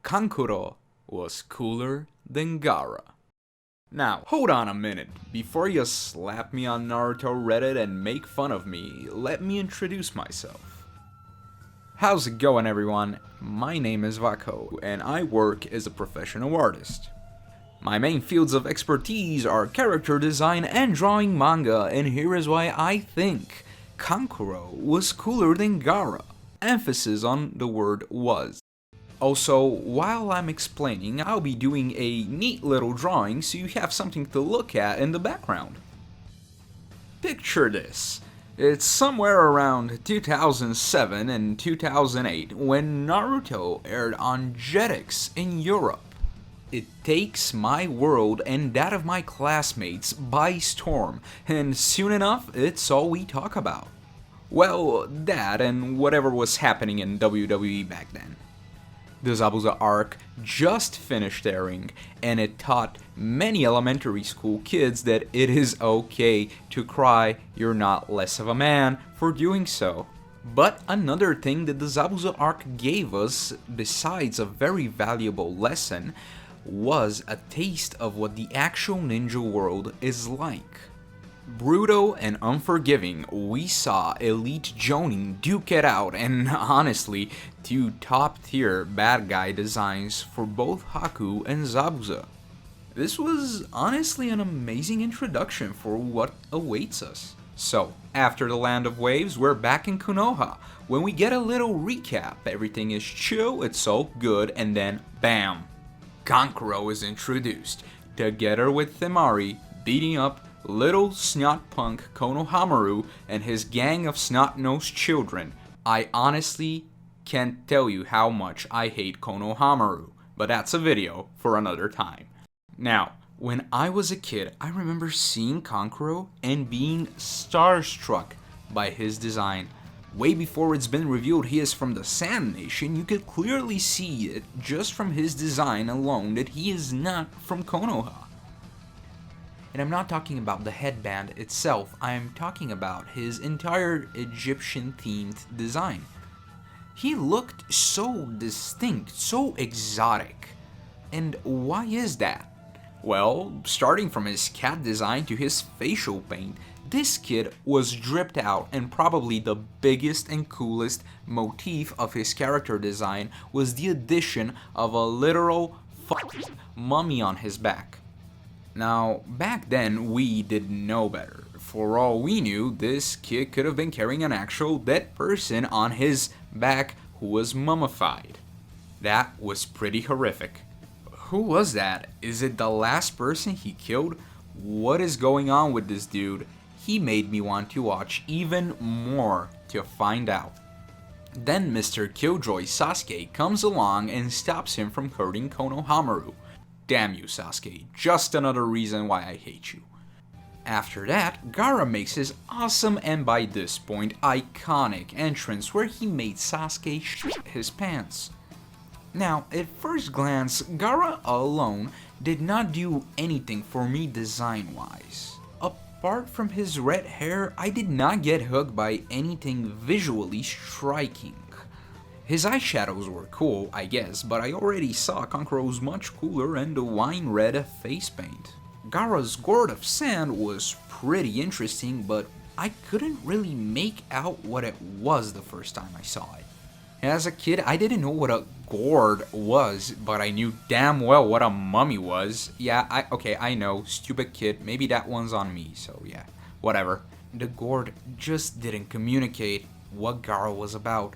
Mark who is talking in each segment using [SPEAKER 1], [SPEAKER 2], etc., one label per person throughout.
[SPEAKER 1] Kankuro was cooler than Gaara. Now, hold on a minute. Before you slap me on Naruto Reddit and make fun of me, let me introduce myself. How's it going, everyone? My name is Vako, and I work as a professional artist. My main fields of expertise are character design and drawing manga, and here is why I think Kankuro was cooler than Gaara. Emphasis on the word was. Also, while I'm explaining, I'll be doing a neat little drawing so you have something to look at in the background. Picture this. It's somewhere around 2007 and 2008 when Naruto aired on Jetix in Europe. It takes my world and that of my classmates by storm, and soon enough, it's all we talk about. Well, that and whatever was happening in WWE back then. The Zabuza arc just finished airing, and it taught many elementary school kids that it is okay to cry, you're not less of a man for doing so. But another thing that the Zabuza arc gave us, besides a very valuable lesson, was a taste of what the actual ninja world is like. Brutal and unforgiving, we saw Elite Jonin duke it out, and honestly, two top-tier bad guy designs for both Haku and Zabuza. This was honestly an amazing introduction for what awaits us. So, after the Land of Waves, we're back in Konoha. When we get a little recap, everything is chill, it's all good, and then BAM! Kankuro is introduced, together with Themari, beating up little snot punk Konohamaru and his gang of snot-nosed children. I honestly can't tell you how much I hate Konohamaru, but that's a video for another time. Now, when I was a kid, I remember seeing Kankuro and being starstruck by his design. Way before it's been revealed he is from the Sand Nation, you could clearly see it just from his design alone that he is not from Konoha. And I'm not talking about the headband itself, I'm talking about his entire Egyptian-themed design. He looked so distinct, so exotic. And why is that? Well, starting from his cat design to his facial paint, this kid was dripped out, and probably the biggest and coolest motif of his character design was the addition of a literal mummy on his back. Now, back then, we didn't know better. For all we knew, this kid could have been carrying an actual dead person on his back who was mummified. That was pretty horrific. Who was that? Is it the last person he killed? What is going on with this dude? He made me want to watch even more to find out. Then Mr. Killjoy Sasuke comes along and stops him from hurting Konohamaru. Damn you, Sasuke, just another reason why I hate you. After that, Gaara makes his awesome and by this point iconic entrance where he made Sasuke shit his pants. Now, at first glance, Gaara alone did not do anything for me design-wise. Apart from his red hair, I did not get hooked by anything visually striking. His eyeshadows were cool, I guess, but I already saw Kankuro's much cooler and the wine red face paint. Gaara's gourd of sand was pretty interesting, but I couldn't really make out what it was the first time I saw it. As a kid, I didn't know what a gourd was, but I knew damn well what a mummy was. Yeah, I know, stupid kid, maybe that one's on me, so yeah, whatever. The gourd just didn't communicate what Gaara was about.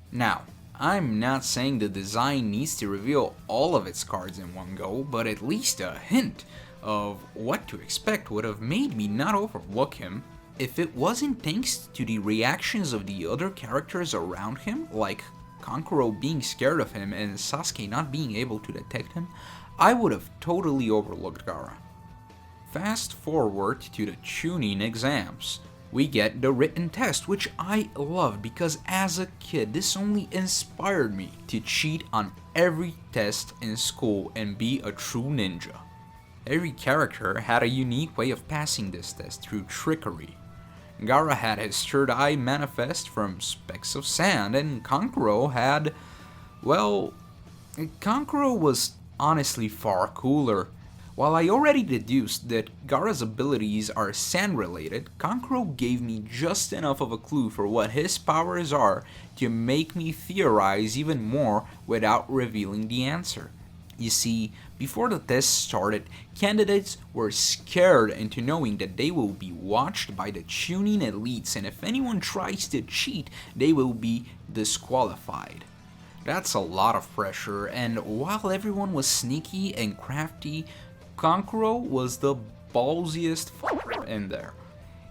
[SPEAKER 1] Now, I'm not saying the design needs to reveal all of its cards in one go, but at least a hint of what to expect would have made me not overlook him. If it wasn't thanks to the reactions of the other characters around him, like Kankuro being scared of him and Sasuke not being able to detect him, I would have totally overlooked Gaara. Fast forward to the Chunin exams. We get the written test, which I love because as a kid, this only inspired me to cheat on every test in school and be a true ninja. Every character had a unique way of passing this test through trickery. Gaara had his third eye manifest from specks of sand, and Kankuro had, well, Kankuro was honestly far cooler. While I already deduced that Gaara's abilities are sand related, Kankuro gave me just enough of a clue for what his powers are to make me theorize even more without revealing the answer. You see, before the test started, candidates were scared into knowing that they will be watched by the tuning elites, and if anyone tries to cheat, they will be disqualified. That's a lot of pressure, and while everyone was sneaky and crafty, Kankuro was the ballsiest fucker in there.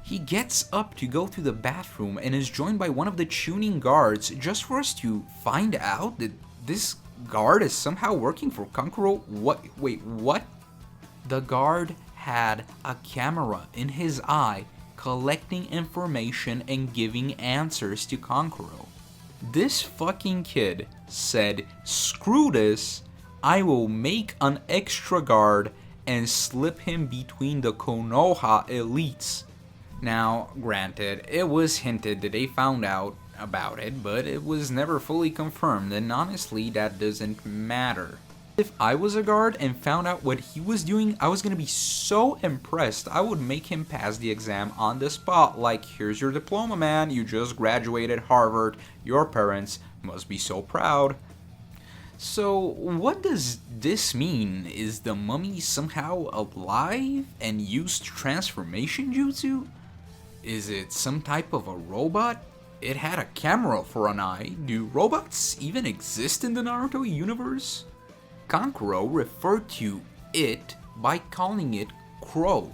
[SPEAKER 1] He gets up to go to the bathroom and is joined by one of the tuning guards just for us to find out that this guard is somehow working for Kankuro. Wait, what? The guard had a camera in his eye collecting information and giving answers to Kankuro. This fucking kid said, "Screw this, I will make an extra guard and slip him between the Konoha elites." Now, granted, it was hinted that they found out about it, but it was never fully confirmed, and honestly, that doesn't matter. If I was a guard and found out what he was doing, I was gonna be so impressed, I would make him pass the exam on the spot, like, "Here's your diploma, man, you just graduated Harvard, your parents must be so proud." So, what does this mean? Is the mummy somehow alive and used transformation jutsu? Is it some type of a robot? It had a camera for an eye. Do robots even exist in the Naruto universe? Kankuro referred to it by calling it crow.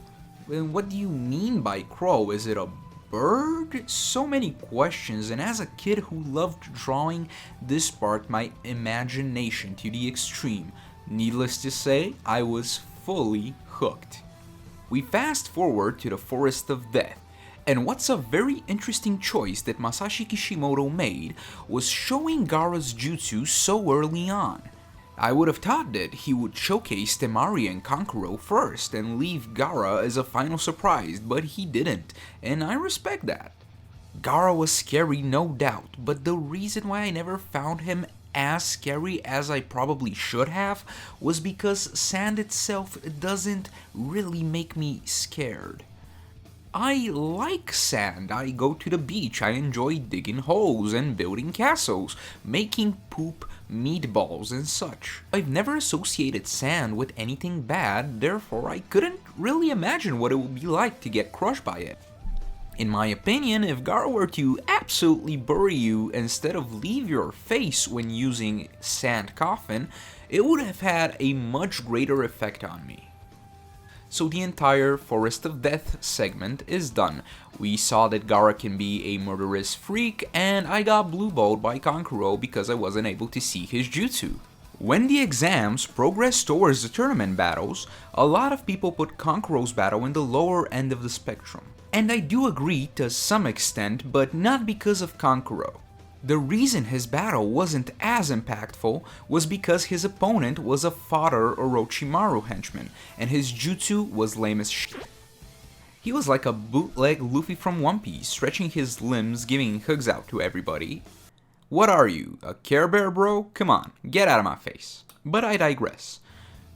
[SPEAKER 1] And what do you mean by crow? Is it a bird? So many questions, and as a kid who loved drawing, this sparked my imagination to the extreme. Needless to say, I was fully hooked. We fast forward to the Forest of Death, and what's a very interesting choice that Masashi Kishimoto made was showing Gaara's jutsu so early on. I would have thought that he would showcase Temari and Kankuro first and leave Gaara as a final surprise, but he didn't, and I respect that. Gaara was scary, no doubt, but the reason why I never found him as scary as I probably should have was because sand itself doesn't really make me scared. I like sand. I go to the beach. I enjoy digging holes and building castles, making poop meatballs and such. I've never associated sand with anything bad, therefore I couldn't really imagine what it would be like to get crushed by it. In my opinion, if Gaara were to absolutely bury you instead of leave your face when using sand coffin, it would have had a much greater effect on me. So the entire Forest of Death segment is done. We saw that Gaara can be a murderous freak, and I got blue-balled by Kankuro because I wasn't able to see his jutsu. When the exams progressed towards the tournament battles, a lot of people put Kankuro's battle in the lower end of the spectrum. And I do agree to some extent, but not because of Kankuro. The reason his battle wasn't as impactful was because his opponent was a fodder Orochimaru henchman, and his jutsu was lame as shit. He was like a bootleg Luffy from One Piece, stretching his limbs, giving hugs out to everybody. What are you, a Care Bear, bro? Come on, get out of my face. But I digress.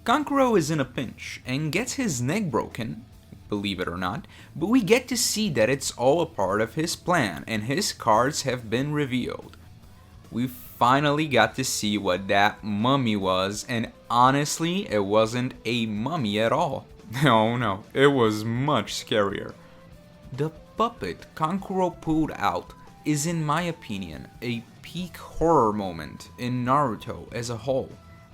[SPEAKER 1] Kankuro is in a pinch and gets his neck broken, believe it or not, but we get to see that it's all a part of his plan, and his cards have been revealed. We finally got to see what that mummy was, and honestly, it wasn't a mummy at all. No, it was much scarier. The puppet Kankuro pulled out is, in my opinion, a peak horror moment in Naruto as a whole.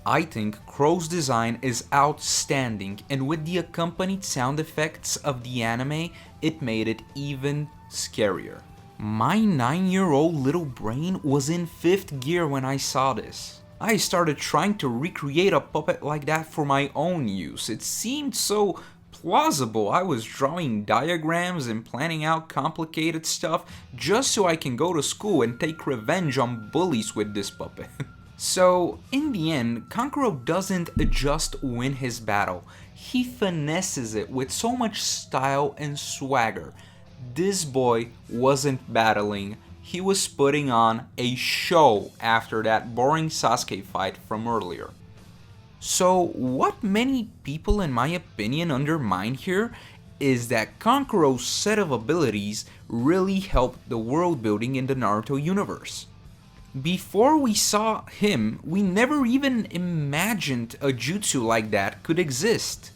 [SPEAKER 1] I think Crow's design is outstanding, and with the accompanied sound effects of the anime, it made it even scarier. My 9-year-old little brain was in 5th gear when I saw this. I started trying to recreate a puppet like that for my own use. It seemed so plausible. I was drawing diagrams and planning out complicated stuff just so I can go to school and take revenge on bullies with this puppet. So, in the end, Kankuro doesn't just win his battle, he finesses it with so much style and swagger. This boy wasn't battling, he was putting on a show after that boring Sasuke fight from earlier. So what many people in my opinion undermine here is that Kankuro's set of abilities really helped the world building in the Naruto universe. Before we saw him, we never even imagined a jutsu like that could exist.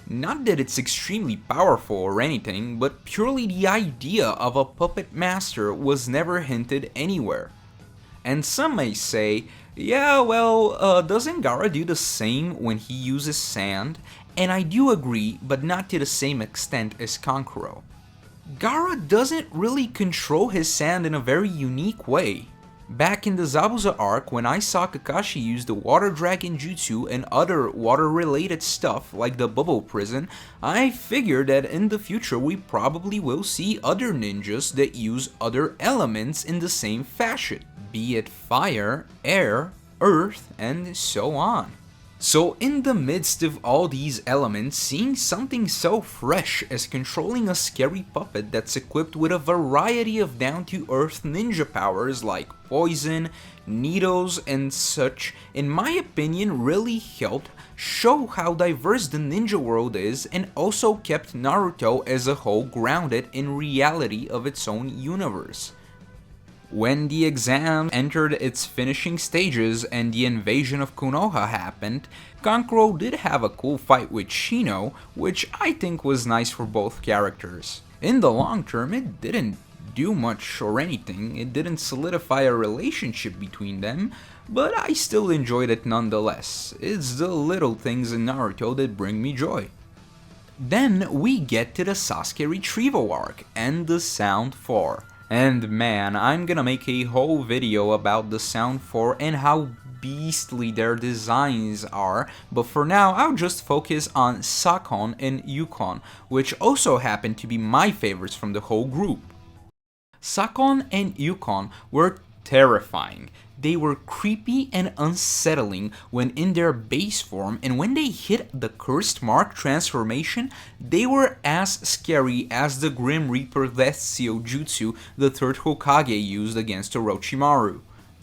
[SPEAKER 1] Not that it's extremely powerful or anything, but purely the idea of a puppet master was never hinted anywhere. And some may say, yeah, well, doesn't Gaara do the same when he uses sand? And I do agree, but not to the same extent as Kankuro. Gaara doesn't really control his sand in a very unique way. Back in the Zabuza arc, when I saw Kakashi use the Water Dragon Jutsu and other water-related stuff like the Bubble Prison, I figured that in the future we probably will see other ninjas that use other elements in the same fashion, be it fire, air, earth, and so on. So in the midst of all these elements, seeing something so fresh as controlling a scary puppet that's equipped with a variety of down-to-earth ninja powers like poison, needles, and such, in my opinion really helped show how diverse the ninja world is and also kept Naruto as a whole grounded in reality of its own universe. When the exam entered its finishing stages and the invasion of Konoha happened, Kankuro did have a cool fight with Shino, which I think was nice for both characters. In the long term, it didn't do much or anything, it didn't solidify a relationship between them, but I still enjoyed it nonetheless. It's the little things in Naruto that bring me joy. Then we get to the Sasuke retrieval arc and the Sound 4. And man, I'm gonna make a whole video about the Sound 4 and how beastly their designs are, but for now I'll just focus on Sakon and Yukon, which also happen to be my favorites from the whole group. Sakon and Yukon were terrifying. They were creepy and unsettling when in their base form, and when they hit the Cursed Mark transformation, they were as scary as the Grim Reaper Death Seal Jutsu the third Hokage used against Orochimaru.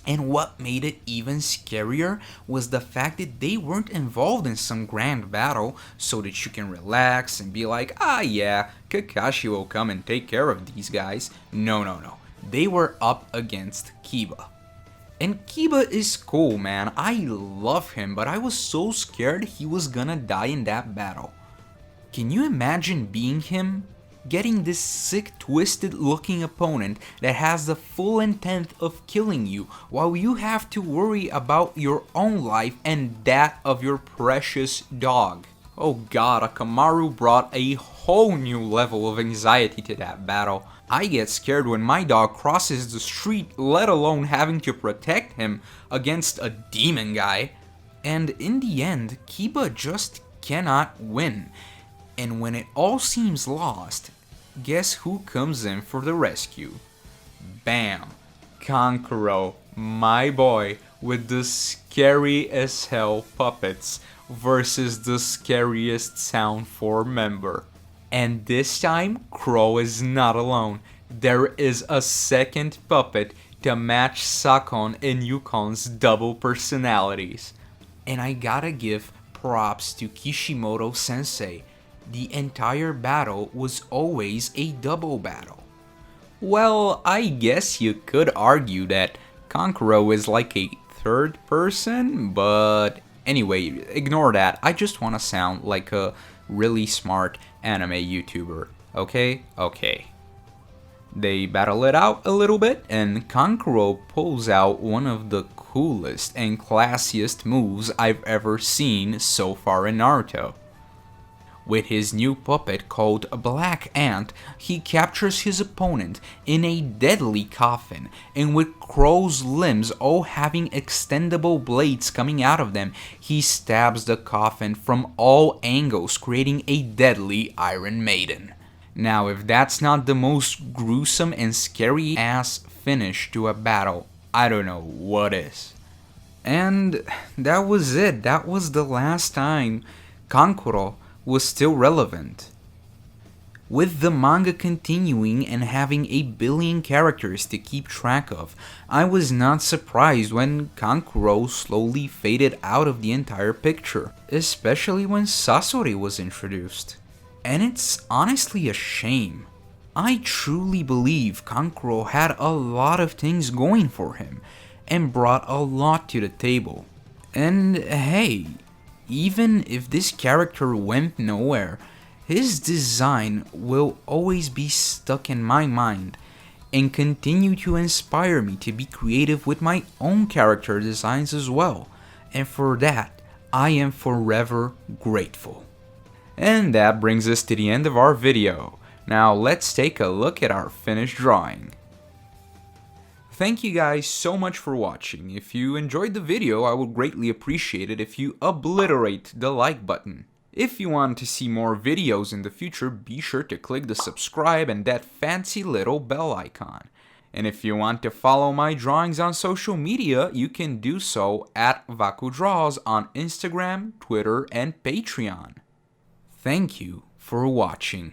[SPEAKER 1] And what made it even scarier was the fact that they weren't involved in some grand battle so that you can relax and be like, ah yeah, Kakashi will come and take care of these guys. No. They were up against Kiba. And Kiba is cool, man. I love him, but I was so scared he was gonna die in that battle. Can you imagine being him? Getting this sick, twisted looking opponent that has the full intent of killing you, while you have to worry about your own life and that of your precious dog. Oh god, Akamaru brought a whole new level of anxiety to that battle. I get scared when my dog crosses the street, let alone having to protect him against a demon guy. And in the end, Kiba just cannot win. And when it all seems lost, guess who comes in for the rescue? Bam! Kankuro, my boy, with the scary as hell puppets versus the scariest Sound 4 member. And this time, Crow is not alone. There is a second puppet to match Sakon and Yukon's double personalities. And I gotta give props to Kishimoto sensei. The entire battle was always a double battle. Well, I guess you could argue that Kankuro is like a third person, but anyway, ignore that. I just want to sound like a really smart anime YouTuber, okay? Okay. They battle it out a little bit, and Kankuro pulls out one of the coolest and classiest moves I've ever seen so far in Naruto. With his new puppet called Black Ant, he captures his opponent in a deadly coffin, and with Crow's limbs all having extendable blades coming out of them, he stabs the coffin from all angles, creating a deadly Iron Maiden. Now, if that's not the most gruesome and scary ass finish to a battle, I don't know what is. And that was it. That was the last time Kankuro was still relevant. With the manga continuing and having a billion characters to keep track of, I was not surprised when Kankuro slowly faded out of the entire picture, especially when Sasori was introduced. And it's honestly a shame. I truly believe Kankuro had a lot of things going for him and brought a lot to the table. And hey, even if this character went nowhere, his design will always be stuck in my mind and continue to inspire me to be creative with my own character designs as well, and for that, I am forever grateful. And that brings us to the end of our video. Now let's take a look at our finished drawing. Thank you guys so much for watching. If you enjoyed the video, I would greatly appreciate it if you obliterate the like button. If you want to see more videos in the future, be sure to click the subscribe and that fancy little bell icon. And if you want to follow my drawings on social media, you can do so at VakuDraws on Instagram, Twitter, and Patreon. Thank you for watching.